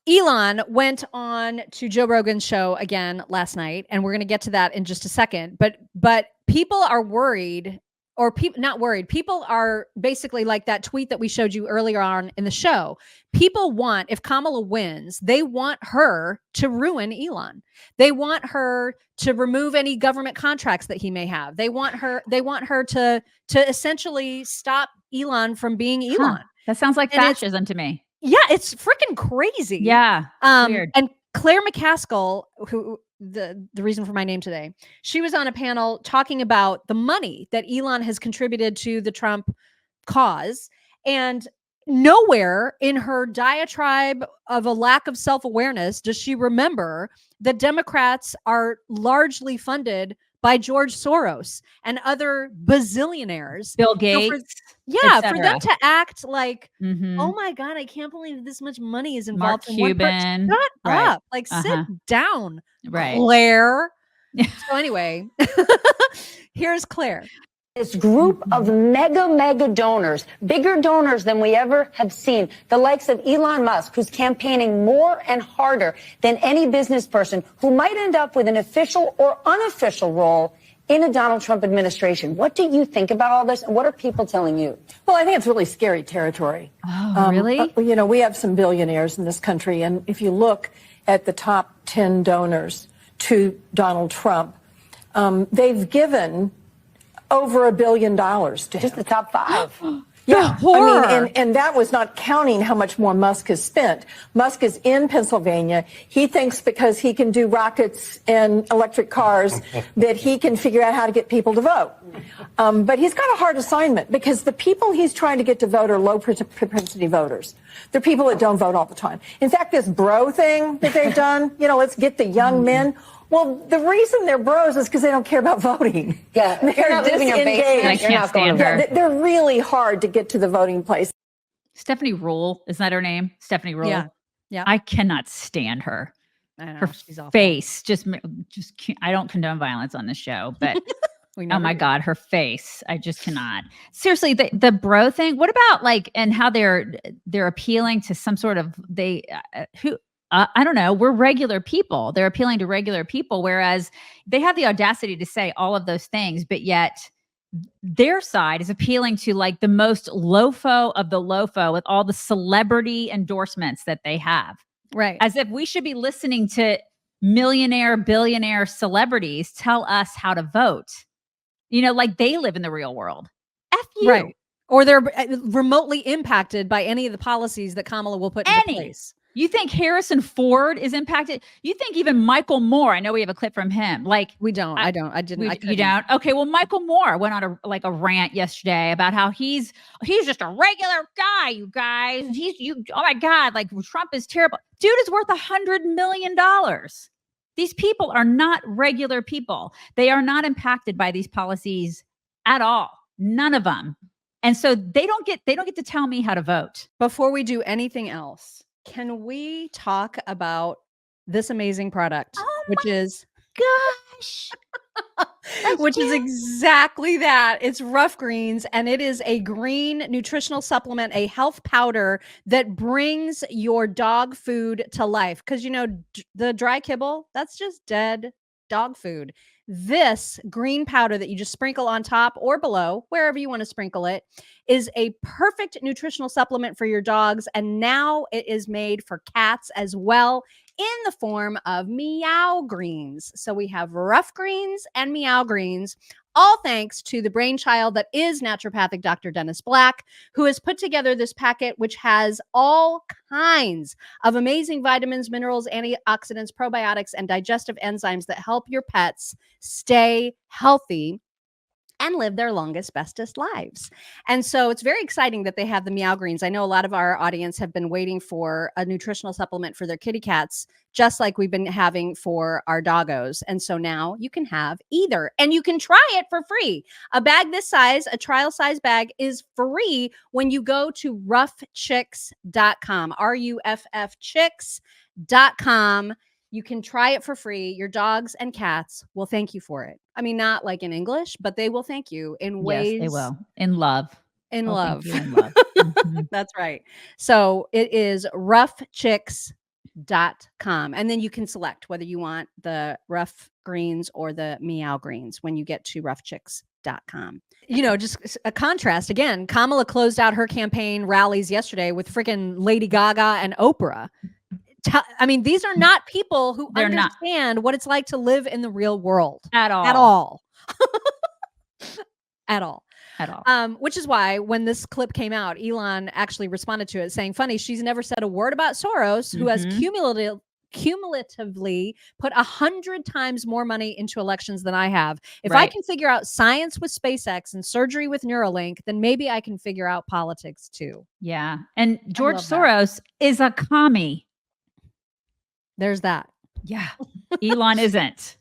Elon went on to Joe Rogan's show again last night, and we're going to get to that in just a second. But people are worried, or people not worried. People are basically like that tweet that we showed you earlier on in the show. People want, if Kamala wins, they want her to ruin Elon. They want her to remove any government contracts that he may have. They want her to essentially stop Elon from being Elon. That sounds like fascism to me. Yeah, it's freaking crazy. Yeah, weird. And Claire McCaskill, who the reason for my name today, she was on a panel talking about the money that Elon has contributed to the Trump cause, and nowhere in her diatribe of a lack of self-awareness does she remember that Democrats are largely funded by George Soros and other bazillionaires. Bill Gates. For them to act like, oh my God, I can't believe this much money is involved Mark Cuban. Shut up. Like, sit down, Claire. So anyway, here's Claire. This group of mega donors, bigger donors than we ever have seen, the likes of Elon Musk, who's campaigning more and harder than any business person, who might end up with an official or unofficial role in a Donald Trump administration. What do you think about all this, and what are people telling you? Well, I think it's really scary territory. Oh, really? We have some billionaires in this country, and if you look at the top 10 donors to Donald Trump, they've given over $1 billion to him. Just the top 5. Yeah, I mean, and that was not counting how much more Musk has spent. Musk is in Pennsylvania. He thinks because he can do rockets and electric cars that he can figure out how to get people to vote. But he's got a hard assignment, because the people he's trying to get to vote are low propensity voters. They're people that don't vote all the time. In fact, this bro thing that they've done, let's get the young men. Well, the reason they're bros is because they don't care about voting. Yeah, they're not living in your basement. I can't stand her. They're really hard to get to the voting place. Stephanie Rule, isn't that her name? Stephanie Rule. Yeah. I cannot stand her. I know, her she's awful. face just I don't condone violence on this show, but oh my God, her face. I just cannot. Seriously, the bro thing. What about and how they're appealing to some sort of I don't know. We're regular people. They're appealing to regular people, whereas they have the audacity to say all of those things, but yet their side is appealing to the most lofo of the lofo with all the celebrity endorsements that they have. Right. As if we should be listening to millionaire, billionaire celebrities tell us how to vote. They live in the real world. F you. Right. Or they're remotely impacted by any of the policies that Kamala will put into place. You think Harrison Ford is impacted? You think even Michael Moore? I know we have a clip from him. We don't. I don't. I didn't. You don't? Okay. Well, Michael Moore went on a rant yesterday about how he's just a regular guy. You guys. Oh my God. Trump is terrible. Dude is worth $100 million. These people are not regular people. They are not impacted by these policies at all. None of them. And so they don't get to tell me how to vote. Before we do anything else, can we talk about this amazing product, which is exactly that. It's Rough Greens, and it is a green nutritional supplement, a health powder that brings your dog food to life. Because, the dry kibble, that's just dead dog food. This green powder that you just sprinkle on top or below, wherever you want to sprinkle it, is a perfect nutritional supplement for your dogs. And now it is made for cats as well, in the form of Meow Greens. So we have Rough Greens and Meow Greens, all thanks to the brainchild that is naturopathic Dr. Dennis Black, who has put together this packet, which has all kinds of amazing vitamins, minerals, antioxidants, probiotics, and digestive enzymes that help your pets stay healthy and live their longest, bestest lives. And so it's very exciting that they have the Meow Greens. I know a lot of our audience have been waiting for a nutritional supplement for their kitty cats, just like we've been having for our doggos. And so now you can have either, and you can try it for free. A bag this size, a trial size bag, is free when you go to roughchicks.com, RUFF You can try it for free. Your dogs and cats will thank you for it. I mean, not like in English, but they will thank you in ways. Yes, they will. In love. In love. Thank you in love. That's right. So it is roughchicks.com. rough.com. And then you can select whether you want the rough greens or the meow greens when you get to roughchicks.com. Just a contrast. Again, Kamala closed out her campaign rallies yesterday with freaking Lady Gaga and Oprah. These are not people who understand what it's like to live in the real world. At all. At all. At all. At all. Which is why when this clip came out, Elon actually responded to it saying, funny, she's never said a word about Soros, who has cumulatively put 100 times more money into elections than I have. If I can figure out science with SpaceX and surgery with Neuralink, then maybe I can figure out politics too. Yeah. And George Soros is a commie. There's that. Yeah. Elon isn't.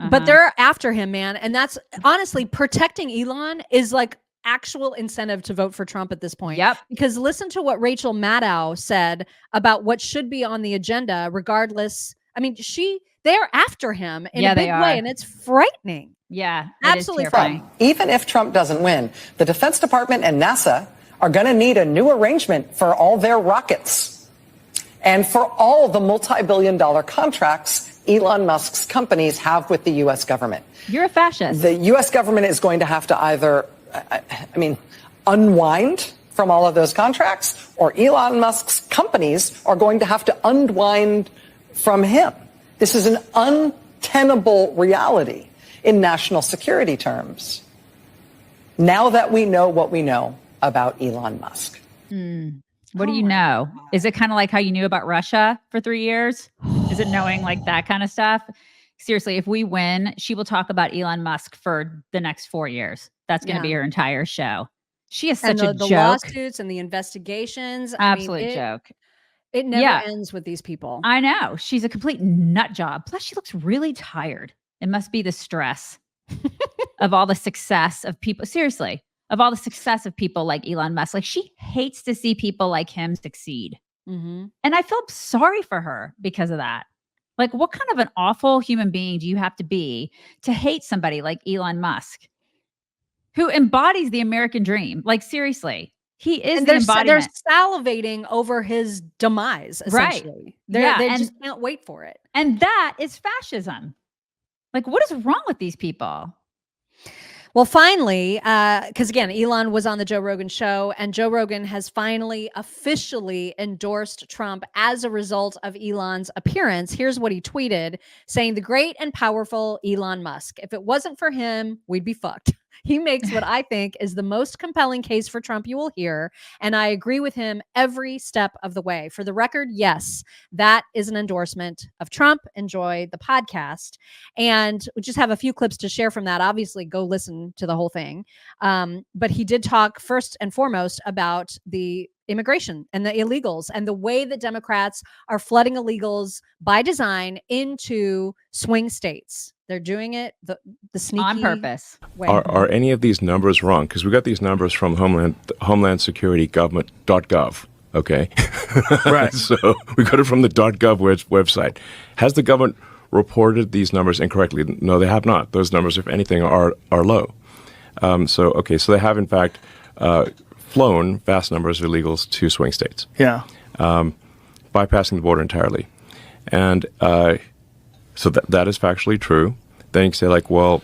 But they're after him, man. And that's honestly, protecting Elon is like actual incentive to vote for Trump at this point. Yep. Because listen to what Rachel Maddow said about what should be on the agenda, regardless. They are after him in a big way, and it's frightening. Yeah, absolutely frightening. Even if Trump doesn't win, the Defense Department and NASA are going to need a new arrangement for all their rockets and for all the multi-billion-dollar contracts Elon Musk's companies have with the U.S. government. You're a fascist. The U.S. government is going to have to either, unwind from all of those contracts, or Elon Musk's companies are going to have to unwind from him. This is an untenable reality in national security terms. Now that we know what we know about Elon Musk. What do you know? Is it kind of like how you knew about Russia for 3 years? Is it knowing like that kind of stuff? Seriously, if we win, she will talk about Elon Musk for the next 4 years. That's going to be her entire show. She is such a joke. The lawsuits and the investigations. Absolute joke. It never ends with these people. I know. She's a complete nut job. Plus, she looks really tired. It must be the stress of all the success of people. Seriously. Of all the success of people like Elon Musk. Like, she hates to see people like him succeed. And I feel sorry for her because of that. Like, what kind of an awful human being do you have to be to hate somebody like Elon Musk, who embodies the American dream? Like, seriously, he is the embodiment. They're salivating over his demise, essentially. Right. They just can't wait for it. And that is fascism. Like, what is wrong with these people? Well, finally, because again, Elon was on the Joe Rogan show, and Joe Rogan has finally officially endorsed Trump as a result of Elon's appearance. Here's what he tweeted, saying, "The great and powerful Elon Musk. If it wasn't for him, we'd be fucked. He makes what I think is the most compelling case for Trump you will hear, and I agree with him every step of the way. For the record, yes, that is an endorsement of Trump. Enjoy the podcast." And we just have a few clips to share from that. Obviously, go listen to the whole thing. But he did talk first and foremost about the immigration and the illegals and the way that Democrats are flooding illegals by design into swing states. They're doing it the sneaky on purpose way. Are any of these numbers wrong? Because we got these numbers from Homeland Security government.gov. Okay. Right. So we got it from the .gov website. Has the government reported these numbers incorrectly? No, they have not. Those numbers, if anything, are low. So they have in fact flown vast numbers of illegals to swing states. Yeah. Bypassing the border entirely. And so that is factually true. Then you can say, like, well,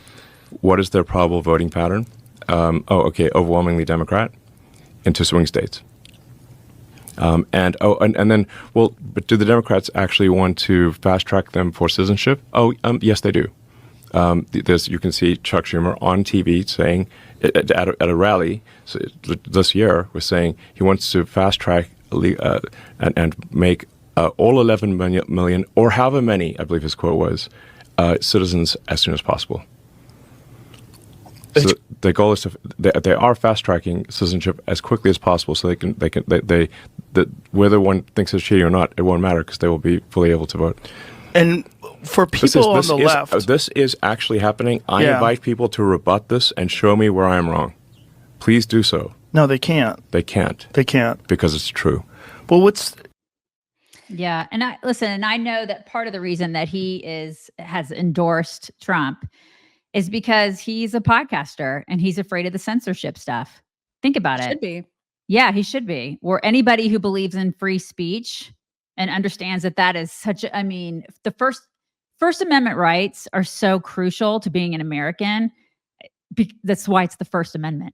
what is their probable voting pattern? Overwhelmingly Democrat into swing states. And then, well, but do the Democrats actually want to fast track them for citizenship? Yes, they do. You can see Chuck Schumer on TV saying at a rally this year was saying he wants to fast track and make all 11 million or however many, I believe his quote was, citizens as soon as possible. So the goal is they are fast tracking citizenship as quickly as possible, so whether one thinks it's cheating or not, it won't matter because they will be fully able to vote. And for people on the left, this is actually happening. I invite people to rebut this and show me where I am wrong. Please do so. No, they can't. They can't. They can't because it's true. Well, Yeah, and I know that part of the reason that he has endorsed Trump is because he's a podcaster and he's afraid of the censorship stuff. Think about it. Should be. Yeah, he should be. Or anybody who believes in free speech and understands that is such a, I mean, the First Amendment rights are so crucial to being an American. That's why it's the First Amendment.